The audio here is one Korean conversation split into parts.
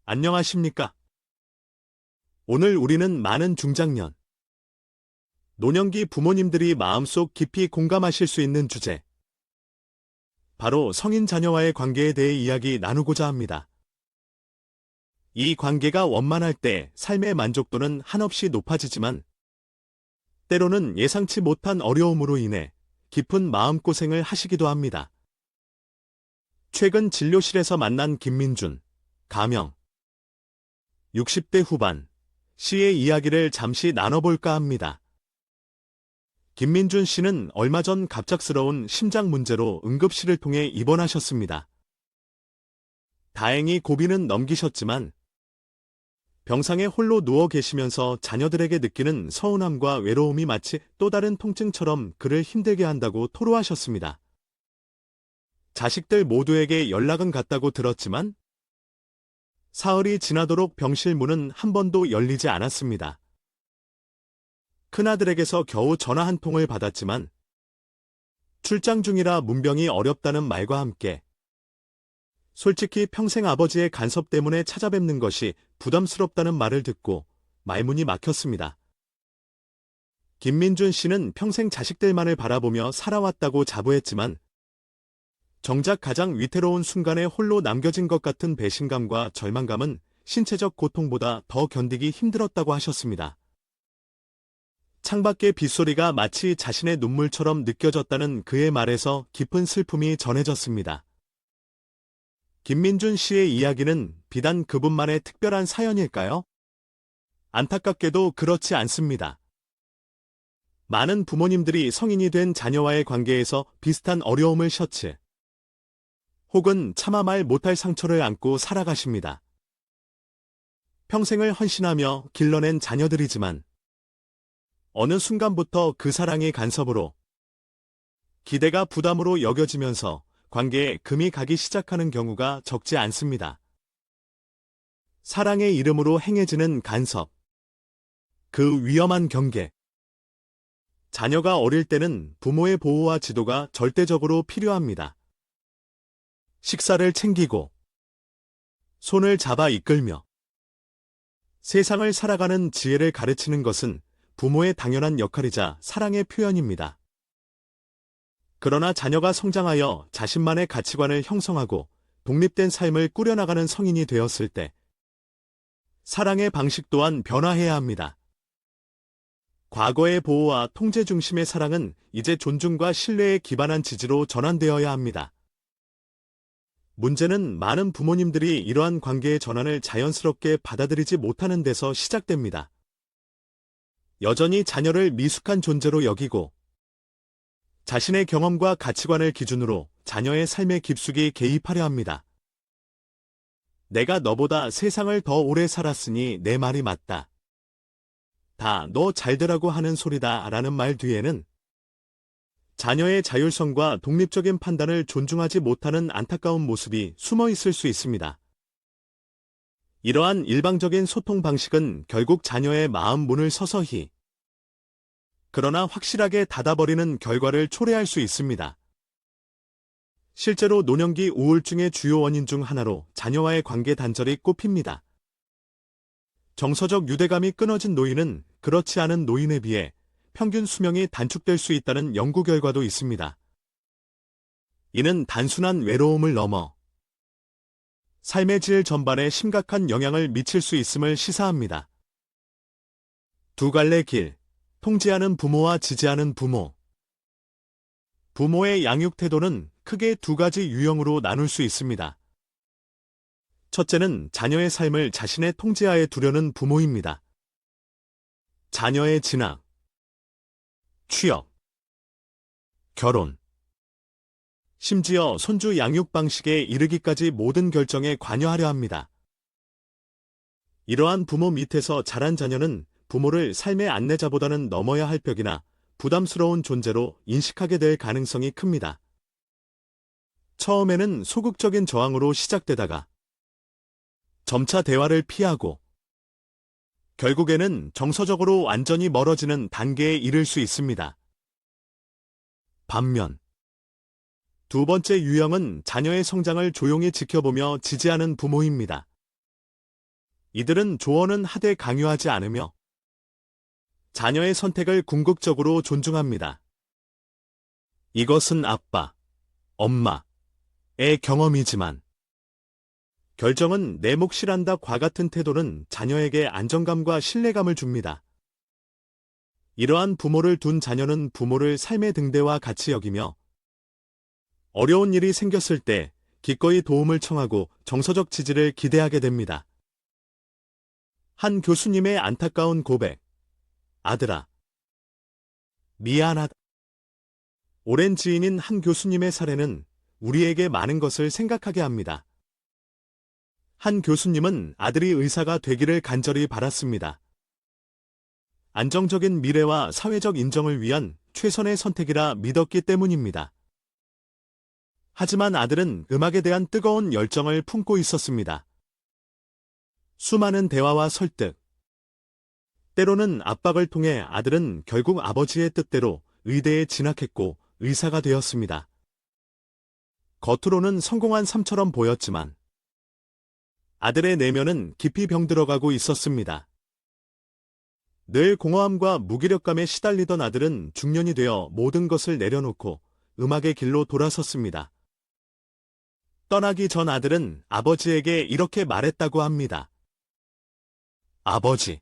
안녕하십니까? 오늘 우리는 많은 중장년, 노년기 부모님들이 마음속 깊이 공감하실 수 있는 주제, 바로 성인 자녀와의 관계에 대해 이야기 나누고자 합니다. 이 관계가 원만할 때 삶의 만족도는 한없이 높아지지만, 때로는 예상치 못한 어려움으로 인해 깊은 마음고생을 하시기도 합니다. 최근 진료실에서 만난 김민준, 가명, 60대 후반, 씨의 이야기를 잠시 나눠볼까 합니다. 김민준 씨는 얼마 전 갑작스러운 심장 문제로 응급실을 통해 입원하셨습니다. 다행히 고비는 넘기셨지만 병상에 홀로 누워 계시면서 자녀들에게 느끼는 서운함과 외로움이 마치 또 다른 통증처럼 그를 힘들게 한다고 토로하셨습니다. 자식들 모두에게 연락은 갔다고 들었지만 사흘이 지나도록 병실 문은 한 번도 열리지 않았습니다. 큰아들에게서 겨우 전화 한 통을 받았지만 출장 중이라 문병이 어렵다는 말과 함께 솔직히 평생 아버지의 간섭 때문에 찾아뵙는 것이 부담스럽다는 말을 듣고 말문이 막혔습니다. 김민준 씨는 평생 자식들만을 바라보며 살아왔다고 자부했지만 정작 가장 위태로운 순간에 홀로 남겨진 것 같은 배신감과 절망감은 신체적 고통보다 더 견디기 힘들었다고 하셨습니다. 창밖의 빗소리가 마치 자신의 눈물처럼 느껴졌다는 그의 말에서 깊은 슬픔이 전해졌습니다. 김민준 씨의 이야기는 비단 그분만의 특별한 사연일까요? 안타깝게도 그렇지 않습니다. 많은 부모님들이 성인이 된 자녀와의 관계에서 비슷한 어려움을 셔츠, 혹은 참아 말 못할 상처를 안고 살아가십니다. 평생을 헌신하며 길러낸 자녀들이지만 어느 순간부터 그 사랑이 간섭으로, 기대가 부담으로 여겨지면서 관계에 금이 가기 시작하는 경우가 적지 않습니다. 사랑의 이름으로 행해지는 간섭, 그 위험한 경계. 자녀가 어릴 때는 부모의 보호와 지도가 절대적으로 필요합니다. 식사를 챙기고, 손을 잡아 이끌며, 세상을 살아가는 지혜를 가르치는 것은 부모의 당연한 역할이자 사랑의 표현입니다. 그러나 자녀가 성장하여 자신만의 가치관을 형성하고 독립된 삶을 꾸려나가는 성인이 되었을 때 사랑의 방식 또한 변화해야 합니다. 과거의 보호와 통제 중심의 사랑은 이제 존중과 신뢰에 기반한 지지로 전환되어야 합니다. 문제는 많은 부모님들이 이러한 관계의 전환을 자연스럽게 받아들이지 못하는 데서 시작됩니다. 여전히 자녀를 미숙한 존재로 여기고 자신의 경험과 가치관을 기준으로 자녀의 삶에 깊숙이 개입하려 합니다. 내가 너보다 세상을 더 오래 살았으니 내 말이 맞다. 다 너 잘되라고 하는 소리다 라는 말 뒤에는 자녀의 자율성과 독립적인 판단을 존중하지 못하는 안타까운 모습이 숨어 있을 수 있습니다. 이러한 일방적인 소통 방식은 결국 자녀의 마음 문을 서서히, 그러나 확실하게 닫아버리는 결과를 초래할 수 있습니다. 실제로 노년기 우울증의 주요 원인 중 하나로 자녀와의 관계 단절이 꼽힙니다. 정서적 유대감이 끊어진 노인은 그렇지 않은 노인에 비해 평균 수명이 단축될 수 있다는 연구 결과도 있습니다. 이는 단순한 외로움을 넘어 삶의 질 전반에 심각한 영향을 미칠 수 있음을 시사합니다. 두 갈래 길, 통제하는 부모와 지지하는 부모. 부모의 양육 태도는 크게 두 가지 유형으로 나눌 수 있습니다. 첫째는 자녀의 삶을 자신의 통제하에 두려는 부모입니다. 자녀의 진학, 취업, 결혼, 심지어 손주 양육 방식에 이르기까지 모든 결정에 관여하려 합니다. 이러한 부모 밑에서 자란 자녀는 부모를 삶의 안내자보다는 넘어야 할 벽이나 부담스러운 존재로 인식하게 될 가능성이 큽니다. 처음에는 소극적인 저항으로 시작되다가 점차 대화를 피하고 결국에는 정서적으로 완전히 멀어지는 단계에 이를 수 있습니다. 반면 두 번째 유형은 자녀의 성장을 조용히 지켜보며 지지하는 부모입니다. 이들은 조언은 하되 강요하지 않으며 자녀의 선택을 궁극적으로 존중합니다. 이것은 아빠, 엄마의 경험이지만 결정은 내 몫이란다과 같은 태도는 자녀에게 안정감과 신뢰감을 줍니다. 이러한 부모를 둔 자녀는 부모를 삶의 등대와 같이 여기며 어려운 일이 생겼을 때 기꺼이 도움을 청하고 정서적 지지를 기대하게 됩니다. 한 교수님의 안타까운 고백. 아들아, 미안하다. 오랜 지인인 한 교수님의 사례는 우리에게 많은 것을 생각하게 합니다. 한 교수님은 아들이 의사가 되기를 간절히 바랐습니다. 안정적인 미래와 사회적 인정을 위한 최선의 선택이라 믿었기 때문입니다. 하지만 아들은 음악에 대한 뜨거운 열정을 품고 있었습니다. 수많은 대화와 설득, 때로는 압박을 통해 아들은 결국 아버지의 뜻대로 의대에 진학했고 의사가 되었습니다. 겉으로는 성공한 삶처럼 보였지만 아들의 내면은 깊이 병들어가고 있었습니다. 늘 공허함과 무기력감에 시달리던 아들은 중년이 되어 모든 것을 내려놓고 음악의 길로 돌아섰습니다. 떠나기 전 아들은 아버지에게 이렇게 말했다고 합니다. 아버지,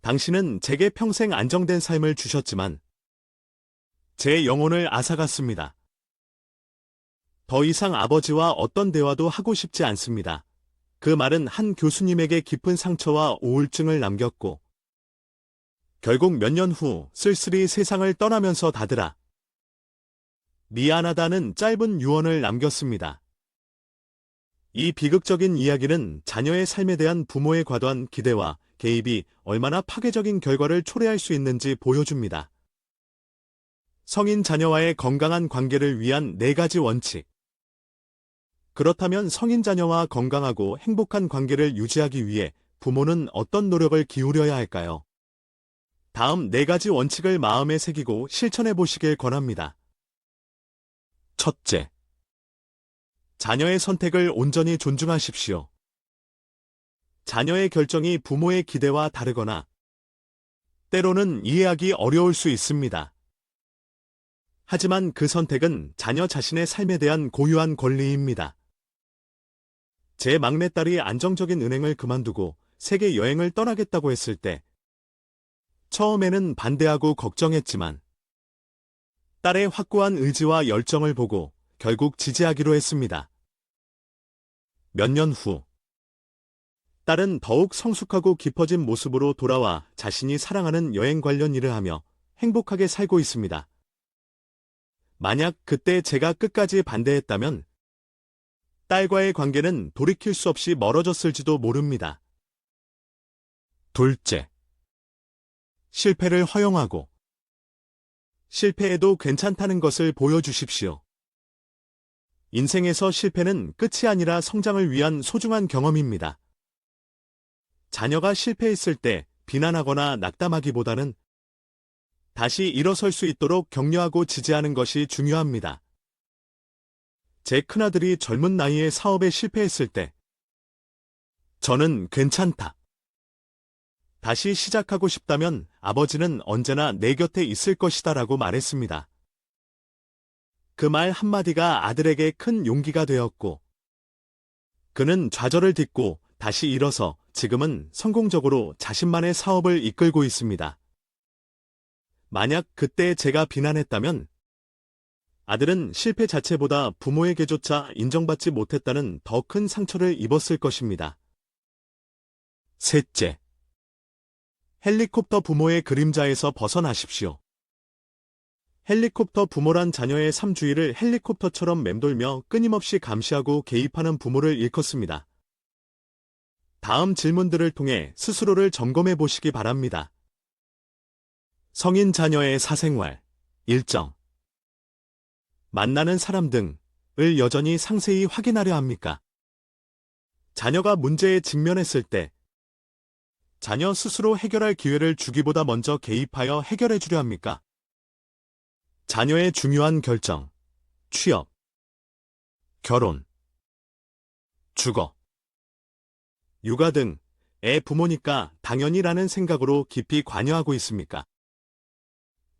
당신은 제게 평생 안정된 삶을 주셨지만 제 영혼을 앗아갔습니다. 더 이상 아버지와 어떤 대화도 하고 싶지 않습니다. 그 말은 한 교수님에게 깊은 상처와 우울증을 남겼고 결국 몇 년 후 쓸쓸히 세상을 떠나면서 다들아, 미안하다는 짧은 유언을 남겼습니다. 이 비극적인 이야기는 자녀의 삶에 대한 부모의 과도한 기대와 개입이 얼마나 파괴적인 결과를 초래할 수 있는지 보여줍니다. 성인 자녀와의 건강한 관계를 위한 4가지 원칙. 그렇다면 성인 자녀와 건강하고 행복한 관계를 유지하기 위해 부모는 어떤 노력을 기울여야 할까요? 다음 4가지 원칙을 마음에 새기고 실천해 보시길 권합니다. 첫째, 자녀의 선택을 온전히 존중하십시오. 자녀의 결정이 부모의 기대와 다르거나 때로는 이해하기 어려울 수 있습니다. 하지만 그 선택은 자녀 자신의 삶에 대한 고유한 권리입니다. 제 막내딸이 안정적인 은행을 그만두고 세계 여행을 떠나겠다고 했을 때 처음에는 반대하고 걱정했지만 딸의 확고한 의지와 열정을 보고 결국 지지하기로 했습니다. 몇 년 후, 딸은 더욱 성숙하고 깊어진 모습으로 돌아와 자신이 사랑하는 여행 관련 일을 하며 행복하게 살고 있습니다. 만약 그때 제가 끝까지 반대했다면 딸과의 관계는 돌이킬 수 없이 멀어졌을지도 모릅니다. 둘째, 실패를 허용하고 실패해도 괜찮다는 것을 보여주십시오. 인생에서 실패는 끝이 아니라 성장을 위한 소중한 경험입니다. 자녀가 실패했을 때 비난하거나 낙담하기보다는 다시 일어설 수 있도록 격려하고 지지하는 것이 중요합니다. 제 큰아들이 젊은 나이에 사업에 실패했을 때 저는 괜찮다. 다시 시작하고 싶다면 아버지는 언제나 내 곁에 있을 것이다 라고 말했습니다. 그 말 한마디가 아들에게 큰 용기가 되었고 그는 좌절을 딛고 다시 일어서 지금은 성공적으로 자신만의 사업을 이끌고 있습니다. 만약 그때 제가 비난했다면 아들은 실패 자체보다 부모에게조차 인정받지 못했다는 더 큰 상처를 입었을 것입니다. 셋째, 헬리콥터 부모의 그림자에서 벗어나십시오. 헬리콥터 부모란 자녀의 삶 주위를 헬리콥터처럼 맴돌며 끊임없이 감시하고 개입하는 부모를 일컫습니다. 다음 질문들을 통해 스스로를 점검해 보시기 바랍니다. 성인 자녀의 사생활, 일정, 만나는 사람 등을 여전히 상세히 확인하려 합니까? 자녀가 문제에 직면했을 때 자녀 스스로 해결할 기회를 주기보다 먼저 개입하여 해결해 주려 합니까? 자녀의 중요한 결정, 취업, 결혼, 주거, 육아 등 애 부모니까 당연히라는 생각으로 깊이 관여하고 있습니까?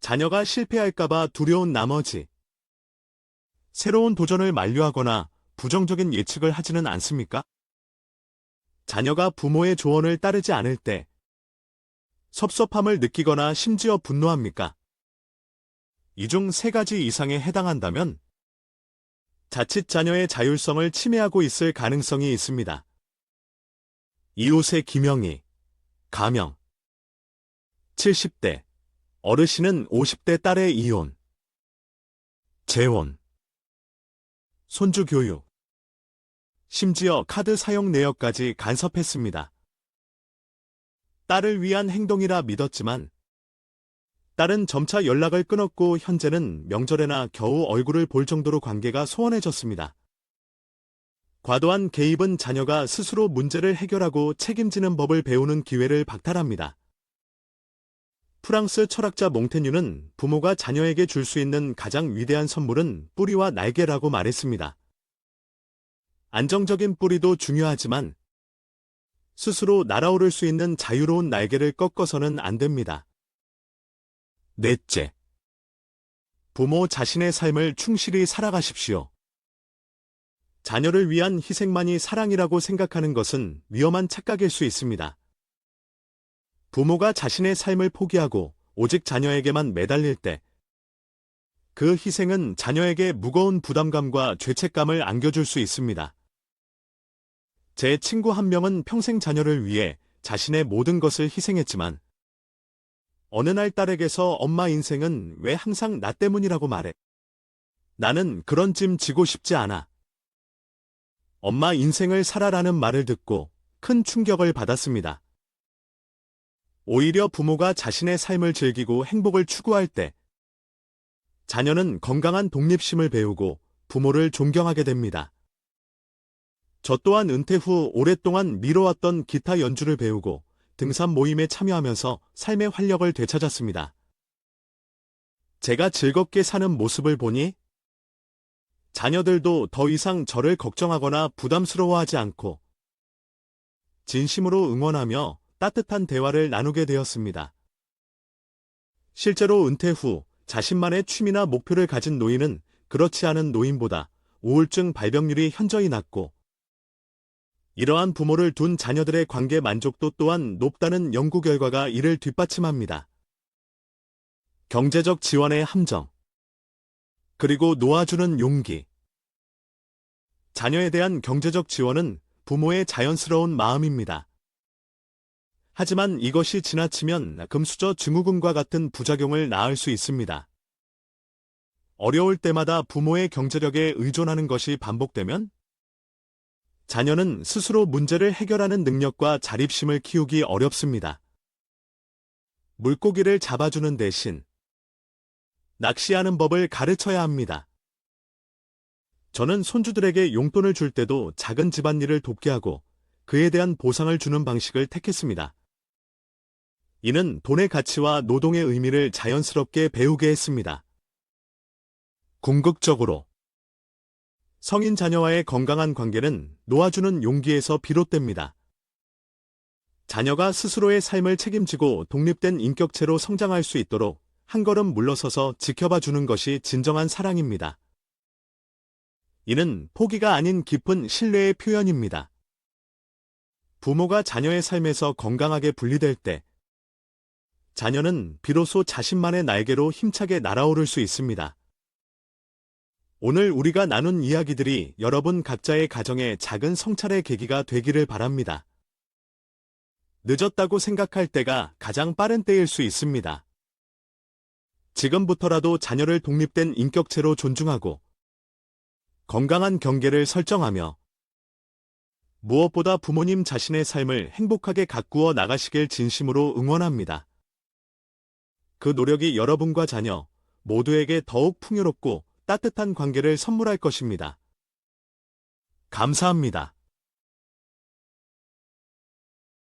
자녀가 실패할까봐 두려운 나머지 새로운 도전을 만류하거나 부정적인 예측을 하지는 않습니까? 자녀가 부모의 조언을 따르지 않을 때 섭섭함을 느끼거나 심지어 분노합니까? 이 중 세 가지 이상에 해당한다면 자칫 자녀의 자율성을 침해하고 있을 가능성이 있습니다. 이웃의 김영희, 가명. 70대, 어르신은 50대 딸의 이혼. 재혼. 손주 교육. 심지어 카드 사용 내역까지 간섭했습니다. 딸을 위한 행동이라 믿었지만 딸은 점차 연락을 끊었고 현재는 명절에나 겨우 얼굴을 볼 정도로 관계가 소원해졌습니다. 과도한 개입은 자녀가 스스로 문제를 해결하고 책임지는 법을 배우는 기회를 박탈합니다. 프랑스 철학자 몽테뉴는 부모가 자녀에게 줄 수 있는 가장 위대한 선물은 뿌리와 날개라고 말했습니다. 안정적인 뿌리도 중요하지만 스스로 날아오를 수 있는 자유로운 날개를 꺾어서는 안 됩니다. 넷째, 부모 자신의 삶을 충실히 살아가십시오. 자녀를 위한 희생만이 사랑이라고 생각하는 것은 위험한 착각일 수 있습니다. 부모가 자신의 삶을 포기하고 오직 자녀에게만 매달릴 때 그 희생은 자녀에게 무거운 부담감과 죄책감을 안겨줄 수 있습니다. 제 친구 한 명은 평생 자녀를 위해 자신의 모든 것을 희생했지만 어느 날 딸에게서 엄마 인생은 왜 항상 나 때문이라고 말해? 나는 그런 짐 지고 싶지 않아. 엄마 인생을 살아라는 말을 듣고 큰 충격을 받았습니다. 오히려 부모가 자신의 삶을 즐기고 행복을 추구할 때 자녀는 건강한 독립심을 배우고 부모를 존경하게 됩니다. 저 또한 은퇴 후 오랫동안 미뤄왔던 기타 연주를 배우고 등산 모임에 참여하면서 삶의 활력을 되찾았습니다. 제가 즐겁게 사는 모습을 보니 자녀들도 더 이상 저를 걱정하거나 부담스러워하지 않고 진심으로 응원하며 따뜻한 대화를 나누게 되었습니다. 실제로 은퇴 후 자신만의 취미나 목표를 가진 노인은 그렇지 않은 노인보다 우울증 발병률이 현저히 낮고 이러한 부모를 둔 자녀들의 관계 만족도 또한 높다는 연구 결과가 이를 뒷받침합니다. 경제적 지원의 함정, 그리고 놓아주는 용기. 자녀에 대한 경제적 지원은 부모의 자연스러운 마음입니다. 하지만 이것이 지나치면 금수저 증후군과 같은 부작용을 낳을 수 있습니다. 어려울 때마다 부모의 경제력에 의존하는 것이 반복되면 자녀는 스스로 문제를 해결하는 능력과 자립심을 키우기 어렵습니다. 물고기를 잡아주는 대신 낚시하는 법을 가르쳐야 합니다. 저는 손주들에게 용돈을 줄 때도 작은 집안일을 돕게 하고 그에 대한 보상을 주는 방식을 택했습니다. 이는 돈의 가치와 노동의 의미를 자연스럽게 배우게 했습니다. 궁극적으로 성인 자녀와의 건강한 관계는 놓아주는 용기에서 비롯됩니다. 자녀가 스스로의 삶을 책임지고 독립된 인격체로 성장할 수 있도록 한 걸음 물러서서 지켜봐 주는 것이 진정한 사랑입니다. 이는 포기가 아닌 깊은 신뢰의 표현입니다. 부모가 자녀의 삶에서 건강하게 분리될 때 자녀는 비로소 자신만의 날개로 힘차게 날아오를 수 있습니다. 오늘 우리가 나눈 이야기들이 여러분 각자의 가정에 작은 성찰의 계기가 되기를 바랍니다. 늦었다고 생각할 때가 가장 빠른 때일 수 있습니다. 지금부터라도 자녀를 독립된 인격체로 존중하고 건강한 경계를 설정하며 무엇보다 부모님 자신의 삶을 행복하게 가꾸어 나가시길 진심으로 응원합니다. 그 노력이 여러분과 자녀 모두에게 더욱 풍요롭고 따뜻한 관계를 선물할 것입니다. 감사합니다.